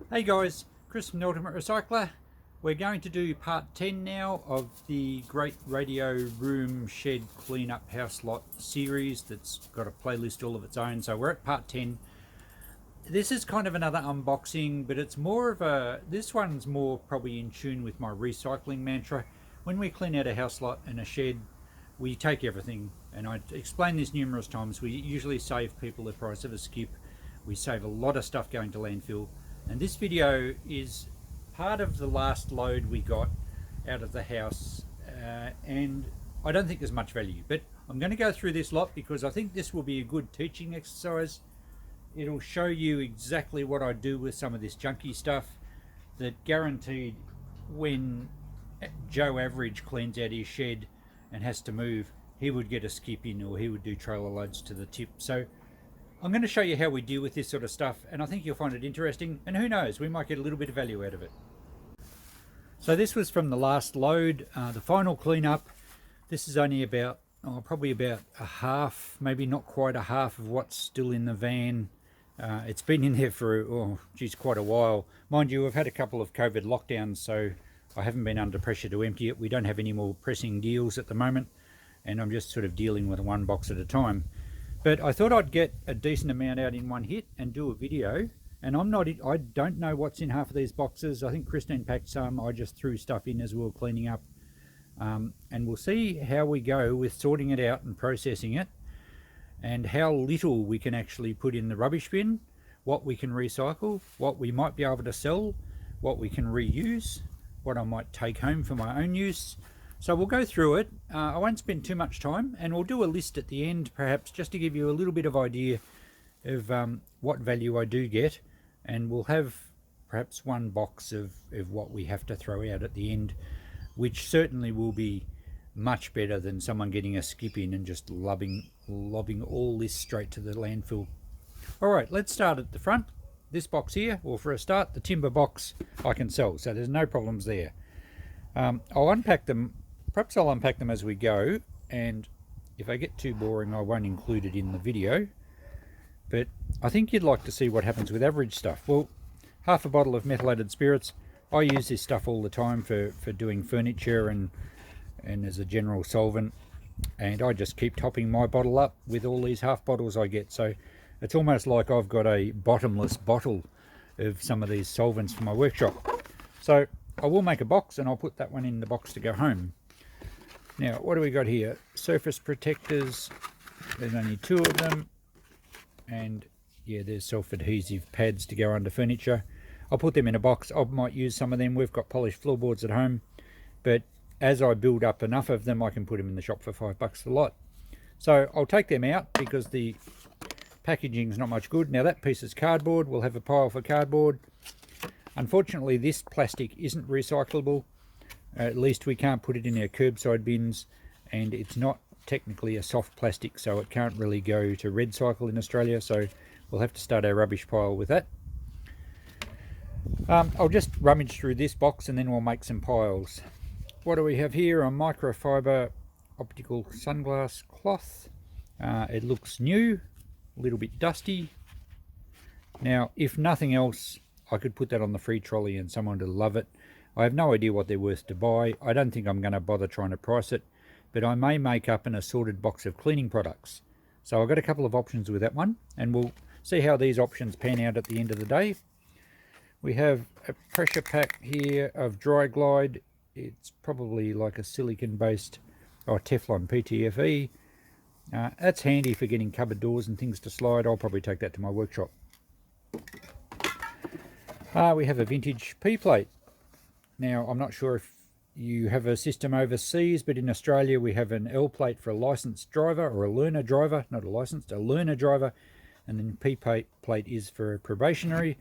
Hey guys, Chris from the Ultimate Recycler. We're going to do part 10 now of the Great Radio Room Shed Cleanup House Lot series that's got a playlist all of its own. So we're at part 10. This is kind of another unboxing, but it's more of a, this one's more probably in tune with my recycling mantra. When we clean out a house lot and a shed, we take everything, and I explained this numerous times. We usually save people the price of a skip. We save a lot of stuff going to landfill. And this video is part of the last load we got out of the house, and I don't think there's much value, but I'm going to go through this lot because I think this will be a good teaching exercise. It'll show you exactly what I do with some of this junky stuff that guaranteed when Joe Average cleans out his shed and has to move, he would get a skip in, or he would do trailer loads to the tip. So I'm going to show you how we deal with this sort of stuff, and I think you'll find it interesting, and who knows, we might get a little bit of value out of it. So this was from the last load, the final cleanup. This is only about, probably about a half, maybe not quite a half of what's still in the van. It's been in there for, quite a while. Mind you, I've had a couple of COVID lockdowns, so I haven't been under pressure to empty it. We don't have any more pressing deals at the moment, and I'm just sort of dealing with one box at a time. But I thought I'd get a decent amount out in one hit and do a video. And I don't know what's in half of these boxes. I think Christine packed some. I just threw stuff in as we were cleaning up. And we'll see how we go with sorting it out and processing it, and how little we can actually put in the rubbish bin, what we can recycle, what we might be able to sell, what we can reuse, what I might take home for my own use. So we'll go through it. I won't spend too much time, and we'll do a list at the end, perhaps just to give you a little bit of idea of what value I do get, and we'll have perhaps one box of what we have to throw out at the end, which certainly will be much better than someone getting a skip in and just lobbing all this straight to the landfill. All right, let's start at the front. This box here, or for a start, the timber box I can sell, so there's no problems there. I'll unpack them. Perhaps I'll unpack them as we go, and if I get too boring I won't include it in the video, but I think you'd like to see what happens with average stuff. Well, half a bottle of methylated spirits. I use this stuff all the time for doing furniture and as a general solvent, and I just keep topping my bottle up with all these half bottles I get, so it's almost like I've got a bottomless bottle of some of these solvents for my workshop. So I will make a box, and I'll put that one in the box to go home. Now, what do we got here? Surface protectors. There's only 2 of them. And yeah, there's self-adhesive pads to go under furniture. I'll put them in a box. I might use some of them. We've got polished floorboards at home. But as I build up enough of them, I can put them in the shop for $5 a lot. So I'll take them out because the packaging's not much good. Now that piece is cardboard. We'll have a pile for cardboard. Unfortunately, this plastic isn't recyclable. At least we can't put it in our curbside bins, and it's not technically a soft plastic, so it can't really go to red cycle in Australia, so we'll have to start our rubbish pile with that. I'll just rummage through this box and then we'll make some piles. What do we have here? A microfiber optical sunglass cloth. It looks new, a little bit dusty. Now, if nothing else, I could put that on the free trolley and someone would love it. I have no idea what they're worth to buy. I don't think I'm going to bother trying to price it, but I may make up an assorted box of cleaning products. So I've got a couple of options with that one, and we'll see how these options pan out at the end of the day. We have a pressure pack here of Dry Glide. It's probably like a silicon-based or Teflon PTFE. That's handy for getting cupboard doors and things to slide. I'll probably take that to my workshop. We have a vintage P-plate. Now, I'm not sure if you have a system overseas, but in Australia we have an L plate for a licensed driver, or a learner driver, not a licensed, a learner driver, and then P plate is for a probationary.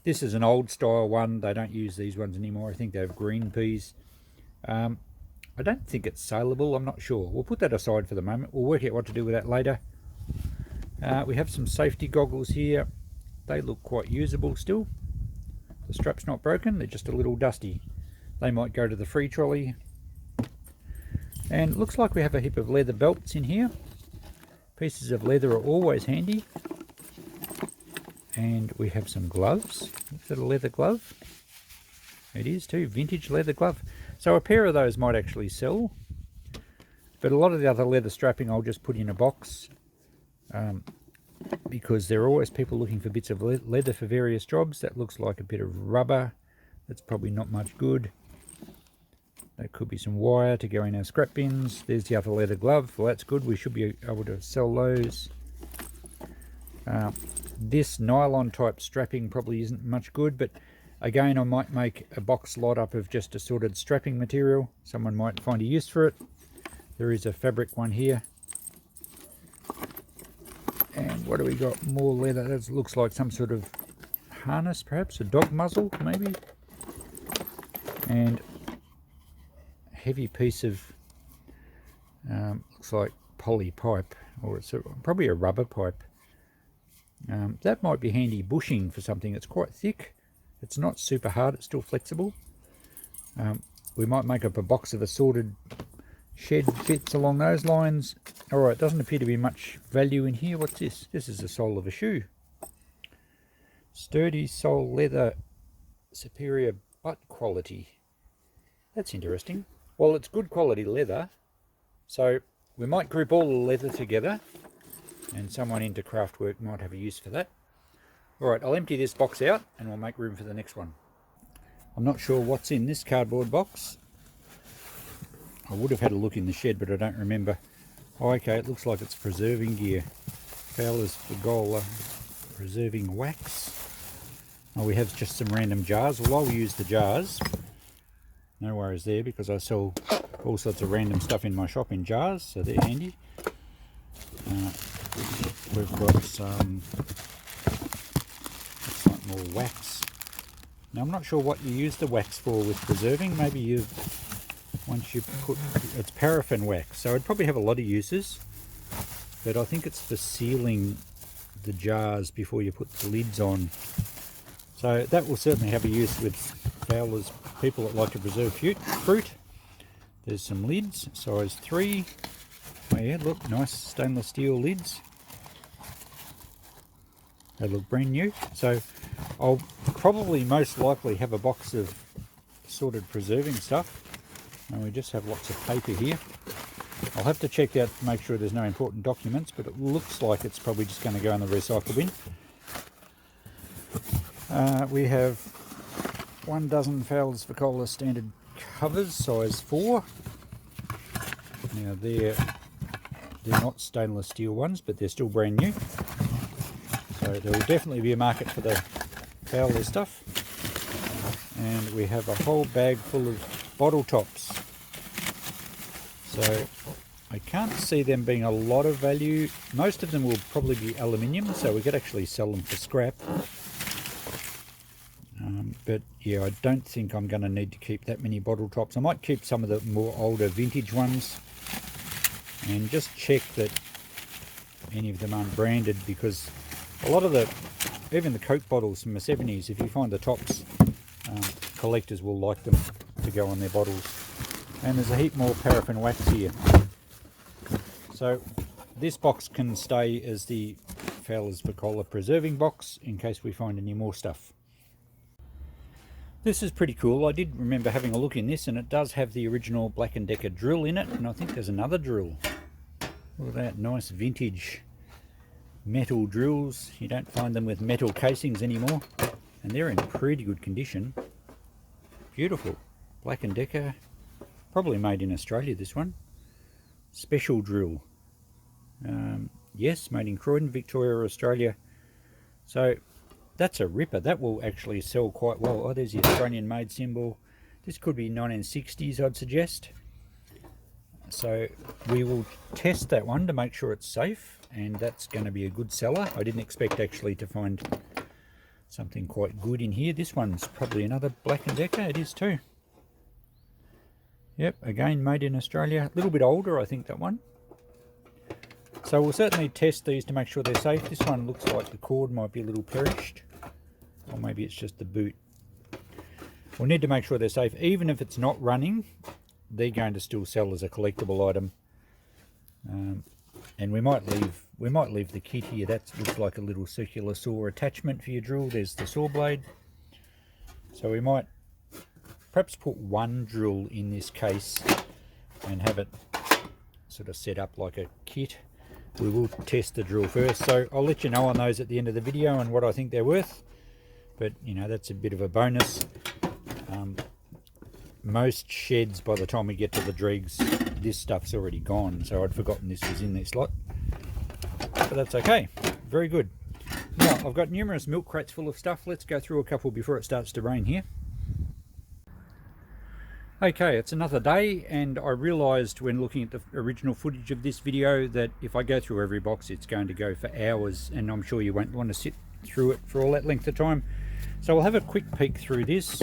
This is an old style one. They don't use these ones anymore. I think they have green Ps. I don't think it's saleable. I'm not sure. We'll put that aside for the moment. We'll work out what to do with that later. We have some safety goggles here. They look quite usable still. The strap's not broken, they're just a little dusty. They might go to the free trolley. And it looks like we have a heap of leather belts in here. Pieces of leather are always handy. And we have some gloves. Is that a leather glove? It is too, vintage leather glove. So a pair of those might actually sell. But a lot of the other leather strapping I'll just put in a box. Because there are always people looking for bits of leather for various jobs. That looks like a bit of rubber. That's probably not much good. That could be some wire to go in our scrap bins. There's the other leather glove. Well, that's good. We should be able to sell those. This nylon type strapping probably isn't much good, but again, I might make a box lot up of just assorted strapping material. Someone might find a use for it. There is a fabric one here. And what do we got? More leather. That looks like some sort of harness, perhaps a dog muzzle, maybe. And a heavy piece of looks like poly pipe, or it's probably a rubber pipe. That might be handy bushing for something that's quite thick. It's not super hard, it's still flexible. We might make up a box of assorted shed bits along those lines. Alright, doesn't appear to be much value in here. What's this? This is the sole of a shoe. Sturdy sole leather, superior butt quality. That's interesting. Well, it's good quality leather, so we might group all the leather together, and someone into craft work might have a use for that. Alright, I'll empty this box out and we'll make room for the next one. I'm not sure what's in this cardboard box. I would have had a look in the shed, but I don't remember. Oh, okay, it looks like it's preserving gear. Fowler's Pergola preserving wax. Oh, we have just some random jars. Well, I'll use the jars. No worries there, because I sell all sorts of random stuff in my shop in jars, so they're handy. We've got some, looks like more wax. Now, I'm not sure what you use the wax for with preserving. Maybe once you put, it's paraffin wax, so it'd probably have a lot of uses, but I think it's for sealing the jars before you put the lids on. So that will certainly have a use with Fowler's people that like to preserve fruit. There's some lids, size 3. Oh yeah, look, nice stainless steel lids. They look brand new. So I'll probably most likely have a box of assorted preserving stuff. And we just have lots of paper here. I'll have to check out to make sure there's no important documents, but it looks like it's probably just going to go in the recycle bin. We have 1 dozen Fowler's Pergola standard covers, size 4. Now they're not stainless steel ones, but they're still brand new. So there will definitely be a market for the Fowler stuff. And we have a whole bag full of bottle tops. So I can't see them being a lot of value. Most of them will probably be aluminium, so we could actually sell them for scrap. But yeah, I don't think I'm going to need to keep that many bottle tops. I might keep some of the more older vintage ones and just check that any of them aren't branded, because a lot of even the Coke bottles from the 70s, if you find the tops, collectors will like them to go on their bottles. And there's a heap more paraffin wax here. So this box can stay as the Fowler's Pergola preserving box in case we find any more stuff. This is pretty cool. I did remember having a look in this, and it does have the original Black & Decker drill in it, and I think there's another drill. Look at that, nice vintage metal drills. You don't find them with metal casings anymore, and they're in pretty good condition. Beautiful. Black & Decker, probably made in Australia, this one. Special drill. Yes, made in Croydon, Victoria, Australia. So that's a ripper. That will actually sell quite well. Oh, there's the Australian made symbol. This could be 1960s, I'd suggest. So we will test that one to make sure it's safe, and that's going to be a good seller. I didn't expect actually to find something quite good in here. This one's probably another Black & Decker. It is too. Yep, again made in Australia. A little bit older, I think, that one. So we'll certainly test these to make sure they're safe. This one looks like the cord might be a little perished, or maybe it's just the boot. We'll need to make sure they're safe. Even if it's not running, they're going to still sell as a collectible item. And we might leave the kit here. That looks like a little circular saw attachment for your drill. There's the saw blade. So we might perhaps put one drill in this case and have it sort of set up like a kit. We will test the drill first, so I'll let you know on those at the end of the video and what I think they're worth. But you know, that's a bit of a bonus. Most sheds, by the time we get to the dregs, this stuff's already gone, so I'd forgotten this was in this lot, but that's okay. Very good. Now I've got numerous milk crates full of stuff. Let's go through a couple before it starts to rain here. Okay, it's another day, and I realized when looking at the original footage of this video that if I go through every box it's going to go for hours, and I'm sure you won't want to sit through it for all that length of time. So we'll have a quick peek through this.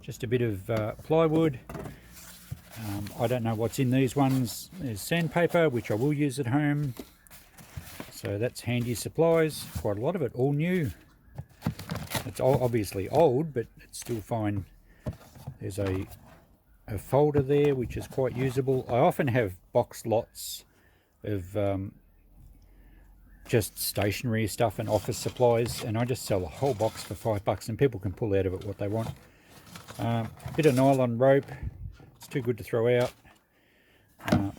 Just a bit of plywood. I don't know what's in these ones. There's sandpaper, which I will use at home. So that's handy supplies. Quite a lot of it, all new. It's obviously old, but it's still fine. There's a folder there, which is quite usable. I often have box lots of just stationery stuff and office supplies, and I just sell a whole box for $5, and people can pull out of it what they want. Bit of nylon rope, it's too good to throw out.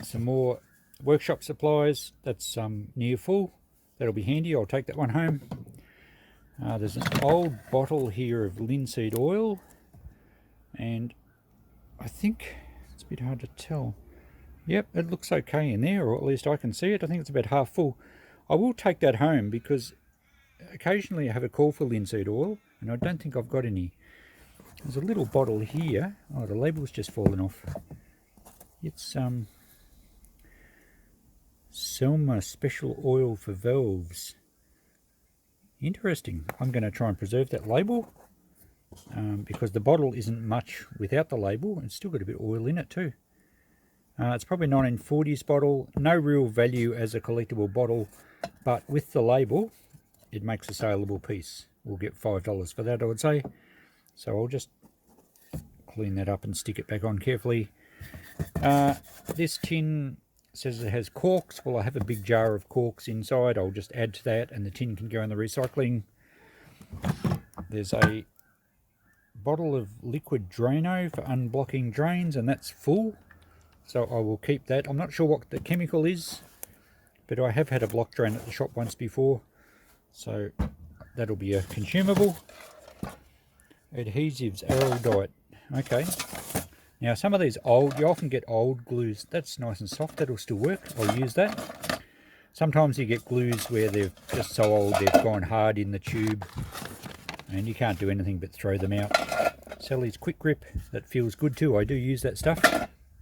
Some more workshop supplies, that's near full, that'll be handy, I'll take that one home. There's an old bottle here of linseed oil, and I think it's a bit hard to tell. Yep, it looks okay in there, or at least I can see it. I think it's about half full. I will take that home because occasionally I have a call for linseed oil, and I don't think I've got any. There's a little bottle here. Oh, the label's just fallen off. It's Selma Special Oil for Valves. Interesting. I'm going to try and preserve that label because the bottle isn't much without the label. It's still got a bit of oil in it too. It's probably 1940s bottle. No real value as a collectible bottle, but with the label, it makes a saleable piece. We'll get $5 for that, I would say. So I'll just clean that up and stick it back on carefully. This tin says it has corks. Well, I have a big jar of corks inside. I'll just add to that, and the tin can go in the recycling. There's a bottle of liquid Drano for unblocking drains, and that's full. So I will keep that. I'm not sure what the chemical is, but I have had a block drain at the shop once before. So that'll be a consumable. Adhesives, Araldite. Okay. Now some of these old, you often get old glues. That's nice and soft. That'll still work. I'll use that. Sometimes you get glues where they're just so old they've gone hard in the tube, and you can't do anything but throw them out. Sally's Quick Grip. That feels good too. I do use that stuff.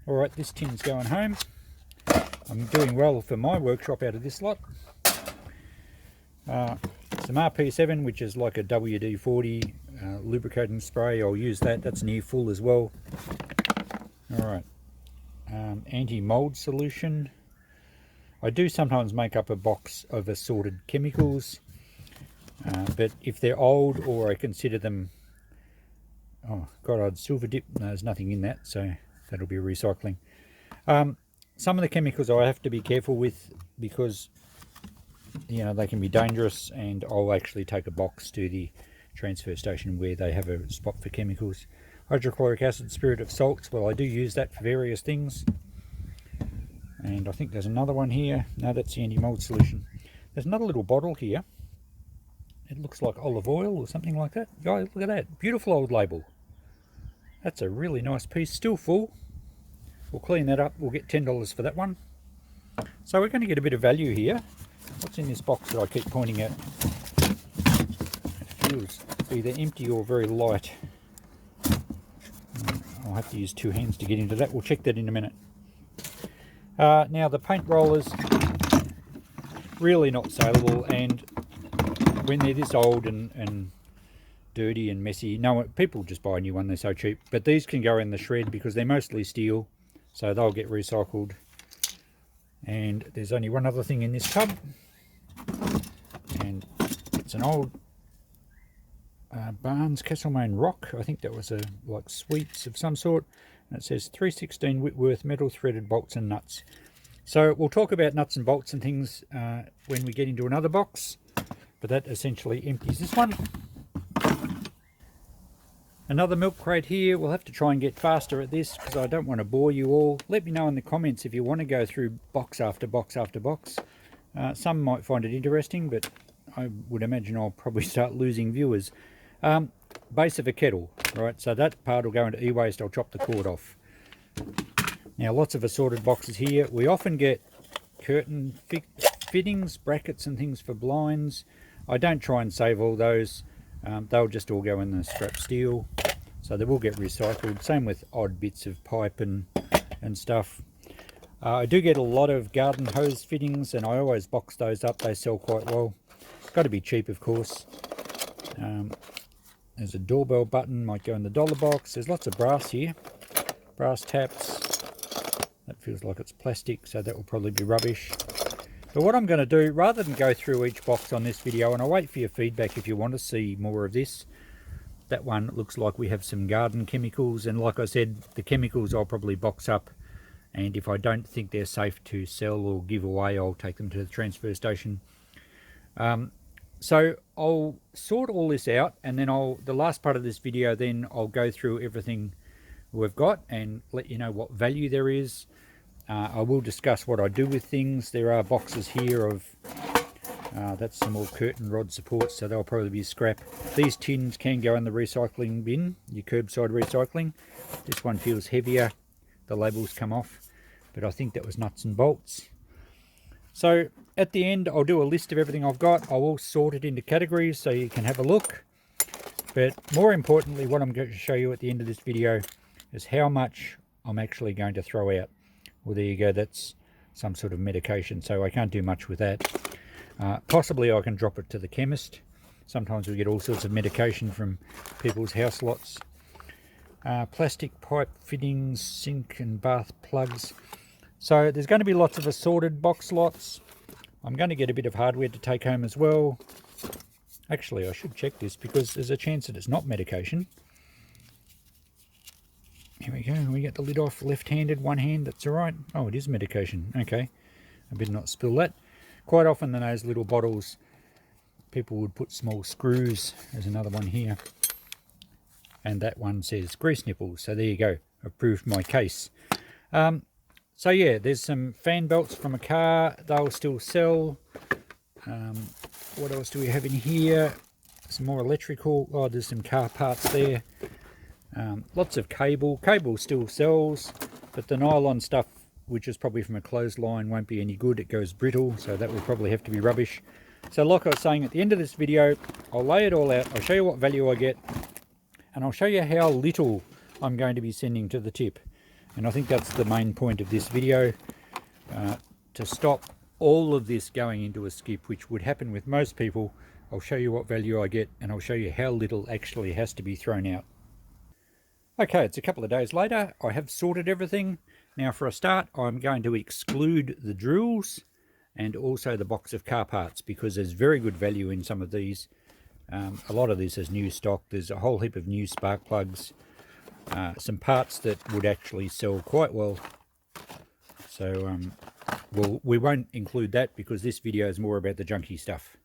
Alright, this tin's going home. I'm doing well for my workshop out of this lot. Some RP7, which is like a WD-40 lubricating spray. I'll use that. That's near full as well. Alright. Anti-mold solution. I do sometimes make up a box of assorted chemicals. But if they're old, or I consider them... Oh, God, I'd silver dip. No, there's nothing in that, so that'll be recycling. Some of the chemicals I have to be careful with because, you know, they can be dangerous, and I'll actually take a box to the transfer station where they have a spot for chemicals. Hydrochloric acid, spirit of salts. Well, I do use that for various things. And I think there's another one here. No, that's the anti-mold solution. There's another little bottle here. It looks like olive oil or something like that. Guys, look at that. Beautiful old label. That's a really nice piece. Still full. We'll clean that up. We'll get $10 for that one. So we're going to get a bit of value here. What's in this box that I keep pointing at? It feels either empty or very light. I'll have to use two hands to get into that. We'll check that in a minute. Now the paint rollers, really not saleable, and when they're this old and dirty and messy, no, people just buy a new one, they're so cheap. But these can go in the shred because they're mostly steel, so they'll get recycled. And there's only one other thing in this tub, and it's an old Barnes Castlemaine rock. I think that was a like sweets of some sort, and it says 316 Whitworth metal threaded bolts and nuts. So we'll talk about nuts and bolts and things when we get into another box, but that essentially empties this one. Another milk crate here. We'll have to try and get faster at this because I don't want to bore you all. Let me know in the comments if you want to go through box after box after box. Some might find it interesting, but I would imagine I'll probably start losing viewers. Base of a kettle, right? So that part will go into e-waste. I'll chop the cord off. Now, lots of assorted boxes here. We often get curtain fittings, brackets and things for blinds. I don't try and save all those. They'll just all go in the scrap steel, so they will get recycled. Same with odd bits of pipe and stuff. I do get a lot of garden hose fittings, and I always box those up. They sell quite well. Got to be cheap, of course. There's a doorbell button, might go in the dollar box. There's lots of brass here, brass taps. That feels like it's plastic, so that will probably be rubbish. But what I'm going to do, rather than go through each box on this video, and I'll wait for your feedback if you want to see more of this. That one looks like we have some garden chemicals, and like I said, the chemicals I'll probably box up, and if I don't think they're safe to sell or give away, I'll take them to the transfer station. So I'll sort all this out, and then the last part of this video, then I'll go through everything we've got and let you know what value there is. I will discuss what I do with things. There are boxes here of that's some more curtain rod supports, so they'll probably be scrap. These tins can go in the recycling bin, your curbside recycling. This one feels heavier, the labels come off, but I think that was nuts and bolts. So at the end, I'll do a list of everything I've got. I will sort it into categories so you can have a look. But more importantly, what I'm going to show you at the end of this video is how much I'm actually going to throw out. Well, there you go, that's some sort of medication, so I can't do much with that. Possibly I can drop it to the chemist. Sometimes we get all sorts of medication from people's house lots. Plastic pipe fittings, sink and bath plugs. So there's going to be lots of assorted box lots. I'm going to get a bit of hardware to take home as well. Actually, I should check this because there's a chance that it's not medication. Here we go, we get the lid off, left-handed, one hand, that's all right. Oh, it is medication, okay. I better not spill that. Quite often in those little bottles, people would put small screws. There's another one here. And that one says grease nipples, so there you go. I've proved my case. So yeah, there's some fan belts from a car, they'll still sell. What else do we have in here? Some more electrical, oh, there's some car parts there. Lots of cable still sells, but the nylon stuff, which is probably from a clothesline, won't be any good. It goes brittle, so that will probably have to be rubbish. So like I was saying, at the end of this video, I'll lay it all out, I'll show you what value I get, and I'll show you how little I'm going to be sending to the tip. And I think that's the main point of this video, to stop all of this going into a skip, which would happen with most people. I'll show you what value I get, and I'll show you how little actually has to be thrown out. Okay, it's a couple of days later. I have sorted everything. Now for a start, I'm going to exclude the drills and also the box of car parts, because there's very good value in some of these. A lot of this is new stock. There's a whole heap of new spark plugs, some parts that would actually sell quite well. So we won't include that because this video is more about the junky stuff.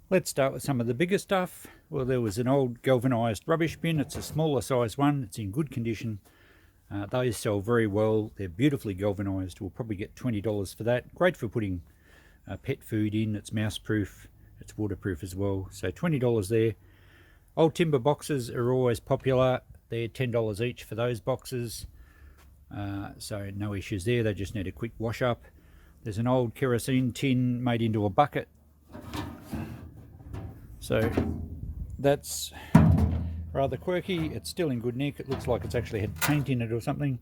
Let's start with some of the bigger stuff. Well, there was an old galvanized rubbish bin. It's a smaller size one. It's in good condition. Those sell very well. They're beautifully galvanized. We'll probably get $20 for that. Great for putting pet food in. It's mouse proof. It's waterproof as well. So $20 there. Old timber boxes are always popular. They're $10 each for those boxes. So no issues there. They just need a quick wash up. There's an old kerosene tin made into a bucket. So that's rather quirky. It's still in good nick. It looks like it's actually had paint in it or something.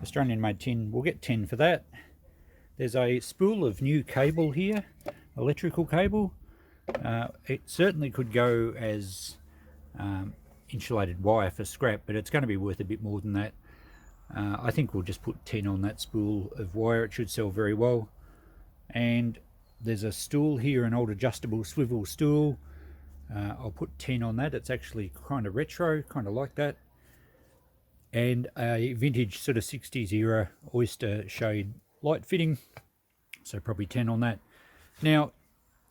Australian made tin. We'll get 10 for that. There's a spool of new cable here, electrical cable. It certainly could go as insulated wire for scrap, but it's going to be worth a bit more than that. I think we'll just put 10 on that spool of wire. It should sell very well. And there's a stool here, an old adjustable swivel stool. I'll put 10 on that. It's actually kind of retro, kind of like that. And a vintage sort of 60s era oyster shade light fitting, so probably 10 on that. Now,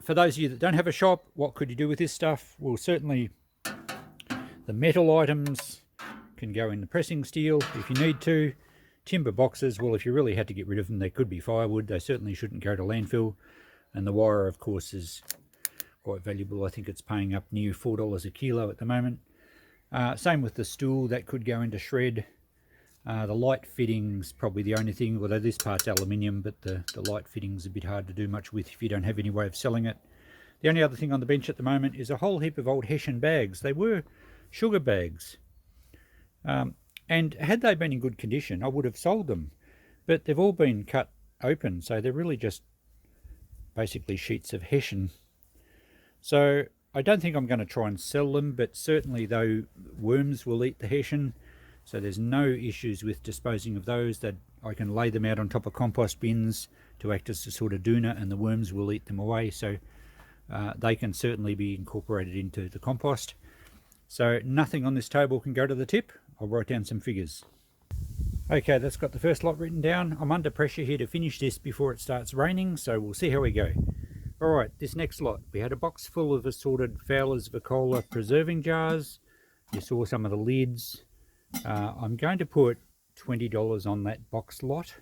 for those of you that don't have a shop, what could you do with this stuff? Well, certainly the metal items can go in the pressing steel if you need to. Timber boxes, well, if you really had to get rid of them, they could be firewood. They certainly shouldn't go to landfill. And the wire, of course, is quite valuable. I think it's paying up near $4 a kilo at the moment. Same with the stool, that could go into shred. The light fittings probably the only thing, although this part's aluminium, but the light fitting's a bit hard to do much with if you don't have any way of selling it. The only other thing on the bench at the moment is a whole heap of old Hessian bags. They were sugar bags. And had they been in good condition, I would have sold them. But they've all been cut open, so they're really just basically sheets of Hessian. So I don't think I'm going to try and sell them, but certainly though worms will eat the Hessian, so there's no issues with disposing of those. That I can lay them out on top of compost bins to act as a sort of doona, and the worms will eat them away. So they can certainly be incorporated into the compost. So nothing on this table can go to the tip. I'll write down some figures. Okay, that's got the first lot written down. I'm under pressure here to finish this before it starts raining, so we'll see how we go. Alright, this next lot. We had a box full of assorted Fowler's Vicola preserving jars. You saw some of the lids. I'm going to put $20 on that box lot.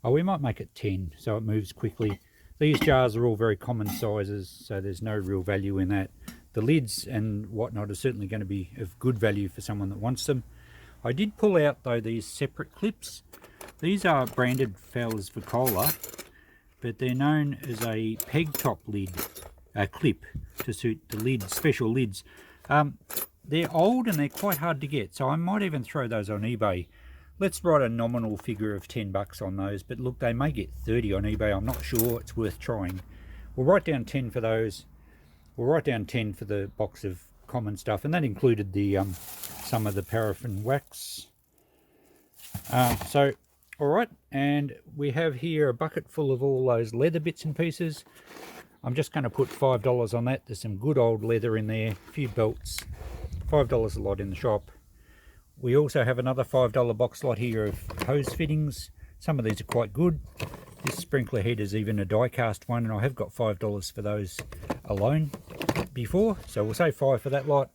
Oh, we might make it 10 so it moves quickly. These jars are all very common sizes, so there's no real value in that. The lids and whatnot are certainly going to be of good value for someone that wants them. I did pull out though these separate clips. These are branded Fowler's Vicola, but they're known as a peg top lid clip to suit the lids, special lids. They're old and they're quite hard to get, so I might even throw those on eBay. Let's write a nominal figure of $10 on those, but look, they may get 30 on eBay. I'm not sure. It's worth trying. We'll write down 10 for those. We'll write down 10 for the box of common stuff, and that included the some of the paraffin wax. So, all right, and we have here a bucket full of all those leather bits and pieces. I'm just going to put $5 on that. There's some good old leather in there, a few belts. $5 a lot in the shop. We also have another $5 box lot here of hose fittings. Some of these are quite good. This sprinkler head is even a die cast one, and I have got $5 for those alone before, so we'll say 5 for that lot.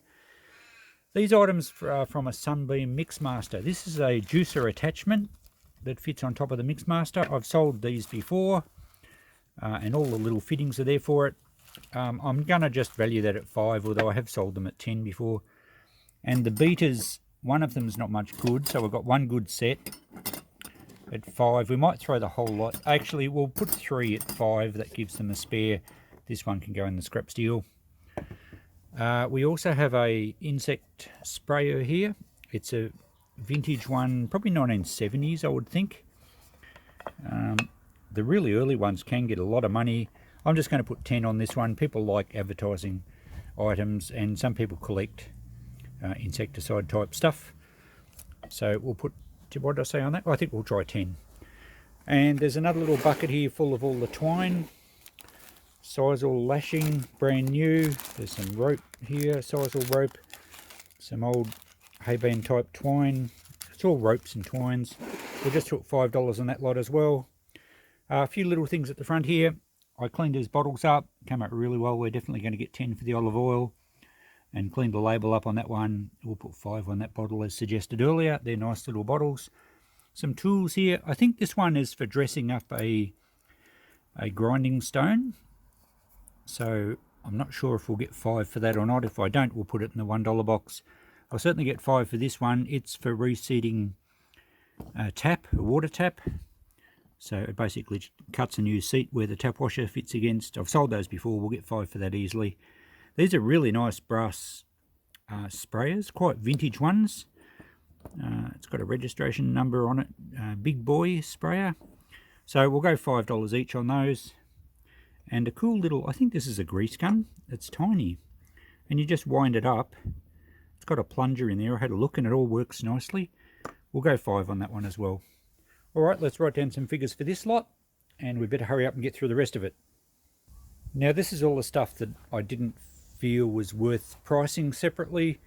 These items are from a Sunbeam Mixmaster. This is a juicer attachment that fits on top of the Mixmaster. I've sold these before, and all the little fittings are there for it. I'm going to just value that at 5, although I have sold them at 10 before. And the beaters, one of them is not much good, so we've got one good set at 5. We might throw the whole lot. Actually, we'll put 3 at 5. That gives them a spare. This one can go in the scrap steel. We also have a insect sprayer here. It's a vintage one, probably 1970s, I would think. The really early ones can get a lot of money. I'm just going to put 10 on this one. People like advertising items, and some people collect insecticide type stuff. So we'll put, what did I say on that? I think we'll try 10. And there's another little bucket here full of all the twine. Sisal lashing, brand new. There's some rope here, Sisal rope. Some old hay-band type twine. It's all ropes and twines. We'll just put $5 on that lot as well. A few little things at the front here. I cleaned these bottles up. Came out really well. We're definitely going to get 10 for the olive oil. And cleaned the label up on that one. We'll put 5 on that bottle as suggested earlier. They're nice little bottles. Some tools here. I think this one is for dressing up a grinding stone. So I'm not sure if we'll get 5 for that or not. If I don't, we'll put it in the $1 box. I'll certainly get 5 for this one. It's for reseating a tap, a water tap. So it basically cuts a new seat where the tap washer fits against. I've sold those before. We'll get 5 for that easily. These are really nice brass sprayers, quite vintage ones. It's got a registration number on it, Big Boy sprayer. So we'll go $5 each on those. And a cool little, I think this is a grease gun. It's tiny. And you just wind it up. It's got a plunger in there. I had a look and it all works nicely. We'll go 5 on that one as well. Alright, let's write down some figures for this lot. And we better hurry up and get through the rest of it. Now this is all the stuff that I didn't feel was worth pricing separately.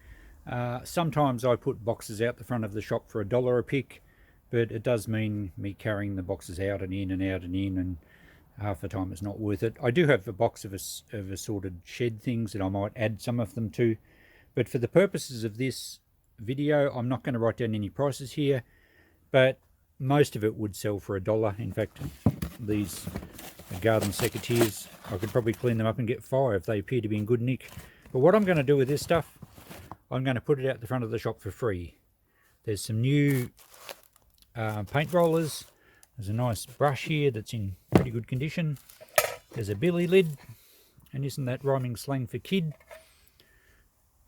Sometimes I put boxes out the front of the shop for $1 a pick, but it does mean me carrying the boxes out and in and out and in, and half the time it's not worth it. I do have a box of assorted shed things that I might add some of them to, but for the purposes of this video I'm not going to write down any prices here, but most of it would sell for $1. In fact, these garden secateurs, I could probably clean them up and get $5. They appear to be in good nick. But what I'm going to do with this stuff, I'm going to put it out the front of the shop for free. There's some new paint rollers. There's a nice brush here that's in pretty good condition. There's a billy lid, and isn't that rhyming slang for kid?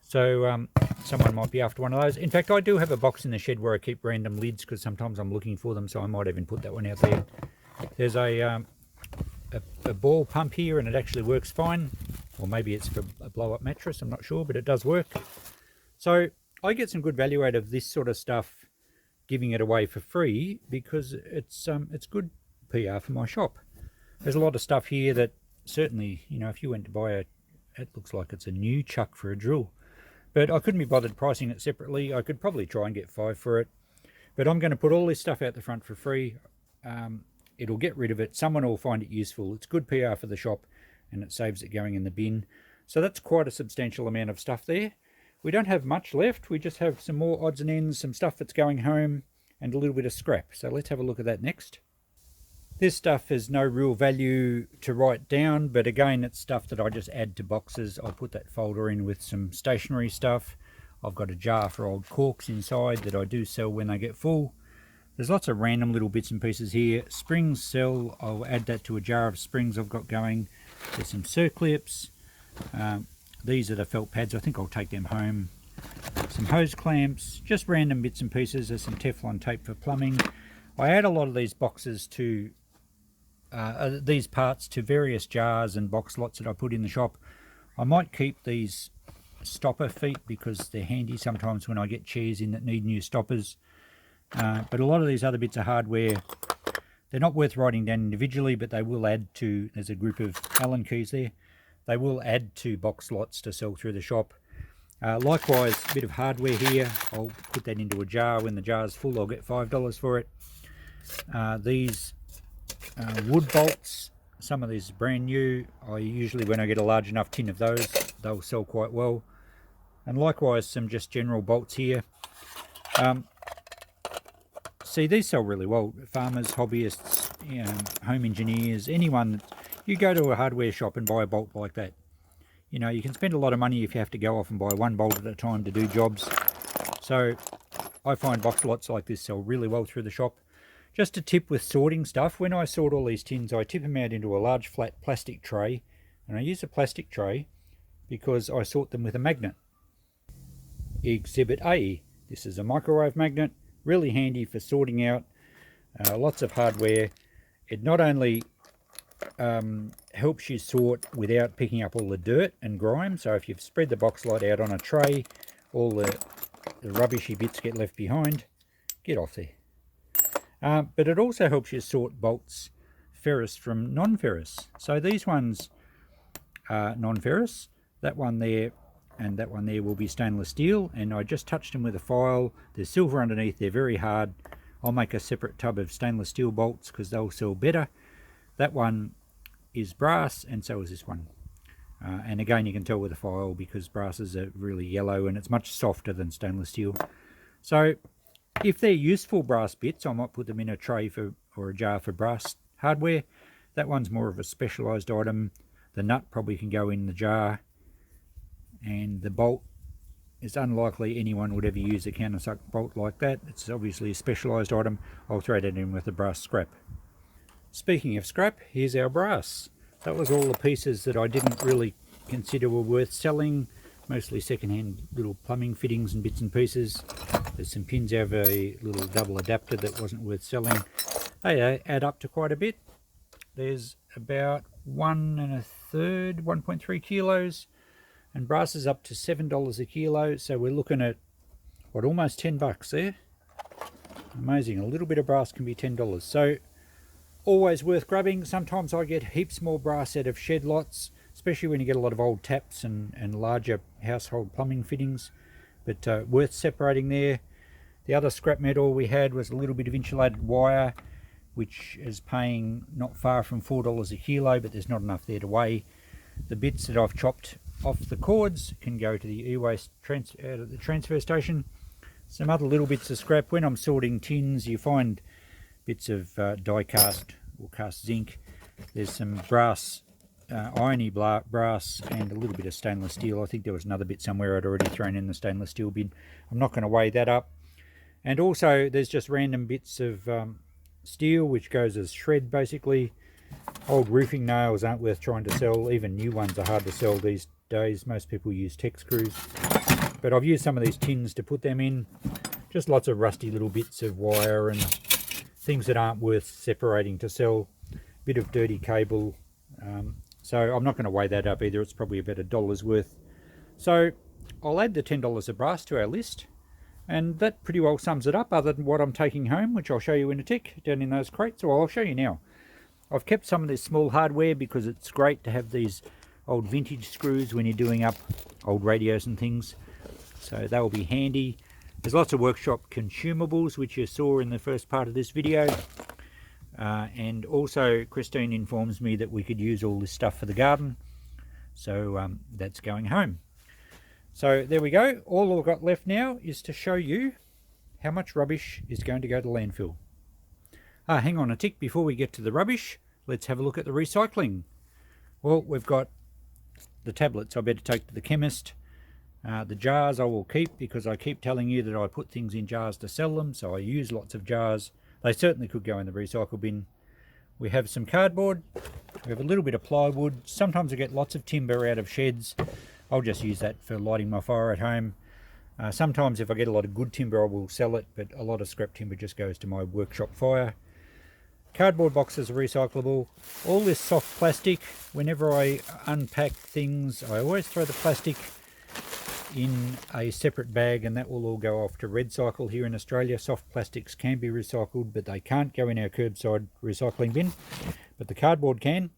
So someone might be after one of those. In fact, I do have a box in the shed where I keep random lids because sometimes I'm looking for them, so I might even put that one out there. There's a ball pump here, and it actually works fine. Or maybe it's for a blow-up mattress, I'm not sure, but it does work. So I get some good value out of this sort of stuff, giving it away for free, because it's good PR for my shop. There's a lot of stuff here that certainly, you know, if you went to buy it looks like it's a new chuck for a drill. But I couldn't be bothered pricing it separately. I could probably try and get $5 for it. But I'm going to put all this stuff out the front for free. It'll get rid of it. Someone will find it useful. It's good PR for the shop, and it saves it going in the bin. So that's quite a substantial amount of stuff there. We don't have much left. We just have some more odds and ends, some stuff that's going home, and a little bit of scrap. So let's have a look at that next. This stuff has no real value to write down, but again, it's stuff that I just add to boxes. I'll put that folder in with some stationery stuff. I've got a jar for old corks inside that I do sell when they get full. There's lots of random little bits and pieces here. Springs sell. I'll add that to a jar of springs I've got going. There's some circlips. These are the felt pads. I think I'll take them home. Some hose clamps. Just random bits and pieces. There's some Teflon tape for plumbing. I add a lot of these boxes to these parts to various jars and box lots that I put in the shop. I might keep these stopper feet because they're handy sometimes when I get chairs in that need new stoppers. But a lot of these other bits of hardware, they're not worth writing down individually, but they will add to, there's a group of Allen keys there, they will add to box lots to sell through the shop. Likewise, a bit of hardware here, I'll put that into a jar. When the jar's full, I'll get $5 for it. These wood bolts, some of these are brand new. I usually, when I get a large enough tin of those, they'll sell quite well. And likewise, some just general bolts here. See, these sell really well. Farmers, hobbyists, you know, home engineers, anyone. You go to a hardware shop and buy a bolt like that. You know, you can spend a lot of money if you have to go off and buy one bolt at a time to do jobs. So I find box lots like this sell really well through the shop. Just a tip with sorting stuff, when I sort all these tins, I tip them out into a large flat plastic tray. And I use a plastic tray because I sort them with a magnet. Exhibit A. This is a microwave magnet. Really handy for sorting out lots of hardware. It not only helps you sort without picking up all the dirt and grime. So if you've spread the box lot out on a tray, all the rubbishy bits get left behind. Get off there. But it also helps you sort bolts, ferrous from non-ferrous. So these ones are non-ferrous. That one there and that one there will be stainless steel, and I just touched them with a file. There's silver underneath, they're very hard. I'll make a separate tub of stainless steel bolts because they'll sell better. That one is brass, and so is this one. And again, you can tell with the file because brasses are really yellow and it's much softer than stainless steel. So if they're useful brass bits, I might put them in a tray or a jar for brass hardware. That one's more of a specialised item. The nut probably can go in the jar, and the bolt is unlikely anyone would ever use a countersunk bolt like that. It's obviously a specialised item. I'll throw that in with the brass scrap. Speaking of scrap, here's our brass. That was all the pieces that I didn't really consider were worth selling, mostly second-hand little plumbing fittings and bits and pieces. There's some pins out of a little double adapter that wasn't worth selling. They add up to quite a bit. There's about 1 1/3, 1.3 kilos, and brass is up to $7 a kilo, so we're looking at, what, almost $10 there. Amazing, a little bit of brass can be $10. So always worth grabbing. Sometimes I get heaps more brass out of shed lots, especially when you get a lot of old taps and larger household plumbing fittings, but worth separating there. The other scrap metal we had was a little bit of insulated wire, which is paying not far from $4 a kilo, but there's not enough there to weigh. The bits that I've chopped off the cords can go to the e-waste the transfer station. Some other little bits of scrap. When I'm sorting tins, you find bits of die cast or cast zinc. There's some brass, irony brass, and a little bit of stainless steel. I think there was another bit somewhere I'd already thrown in the stainless steel bin. I'm not going to weigh that up. And also there's just random bits of steel which goes as shred basically. Old roofing nails aren't worth trying to sell. Even new ones are hard to sell these days. Most people use tech screws. But I've used some of these tins to put them in. Just lots of rusty little bits of wire and things that aren't worth separating to sell. Bit of dirty cable. So I'm not going to weigh that up either. It's probably about $1 worth. So I'll add the $10 of brass to our list. And that pretty well sums it up, other than what I'm taking home, which I'll show you in a tick, down in those crates. Or I'll show you now. I've kept some of this small hardware because it's great to have these old vintage screws when you're doing up old radios and things. So they will be handy. There's lots of workshop consumables, which you saw in the first part of this video. And also Christine informs me that we could use all this stuff for the garden. So that's going home. So there we go. All I've got left now is to show you how much rubbish is going to go to landfill. Hang on a tick before we get to the rubbish. Let's have a look at the recycling. Well, we've got the tablets I better take to the chemist. The jars I will keep because I keep telling you that I put things in jars to sell them, so I use lots of jars. They certainly could go in the recycle bin. We have some cardboard. We have a little bit of plywood. Sometimes I get lots of timber out of sheds. I'll just use that for lighting my fire at home. Sometimes if I get a lot of good timber I will sell it, but a lot of scrap timber just goes to my workshop fire. Cardboard boxes are recyclable. All this soft plastic, whenever I unpack things, I always throw the plastic in a separate bag, and that will all go off to RedCycle here in Australia. Soft plastics can be recycled, but they can't go in our curbside recycling bin, but the cardboard can.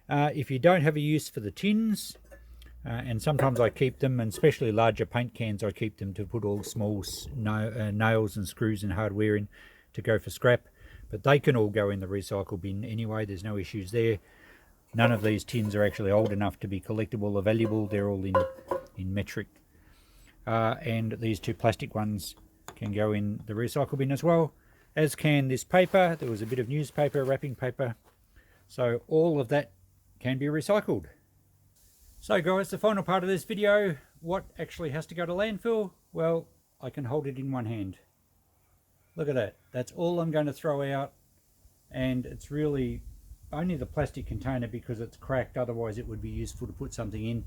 If you don't have a use for the tins, and sometimes I keep them, and especially larger paint cans, I keep them to put all small nails and screws and hardware in to go for scrap. But they can all go in the recycle bin anyway. There's no issues there. None of these tins are actually old enough to be collectible or valuable. They're all in metric. And these two plastic ones can go in the recycle bin as well, as can this paper. There was a bit of newspaper, wrapping paper. So all of that can be recycled. So guys, the final part of this video, what actually has to go to landfill? Well, I can hold it in one hand. Look at that. That's all I'm going to throw out, and it's really only the plastic container because it's cracked. Otherwise it would be useful to put something in,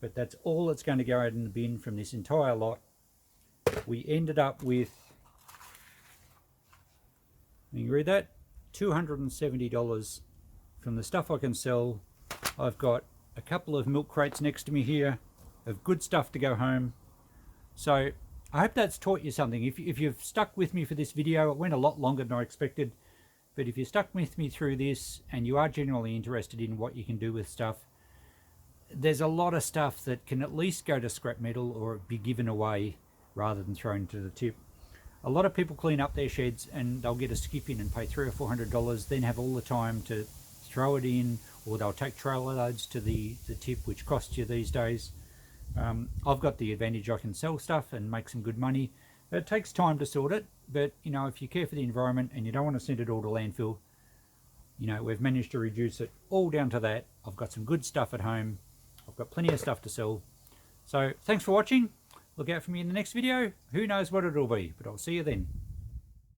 but that's all that's going to go out in the bin from this entire lot. We ended up with, can you read that? $270 from the stuff I can sell. I've got a couple of milk crates next to me here of good stuff to go home. So I hope that's taught you something. If you've stuck with me for this video, it went a lot longer than I expected, but if you stuck with me through this and you are genuinely interested in what you can do with stuff, there's a lot of stuff that can at least go to scrap metal or be given away rather than thrown to the tip. A lot of people clean up their sheds and they'll get a skip in and pay $300 or $400, then have all the time to throw it in, or they'll take trailer loads to the tip, which costs you these days. I've got the advantage I can sell stuff and make some good money. It takes time to sort it, but you know, if you care for the environment and you don't want to send it all to landfill, you know, we've managed to reduce it all down to that. I've got some good stuff at home. I've got plenty of stuff to sell. So thanks for watching. Look out for me in the next video. Who knows what it'll be, but I'll see you then.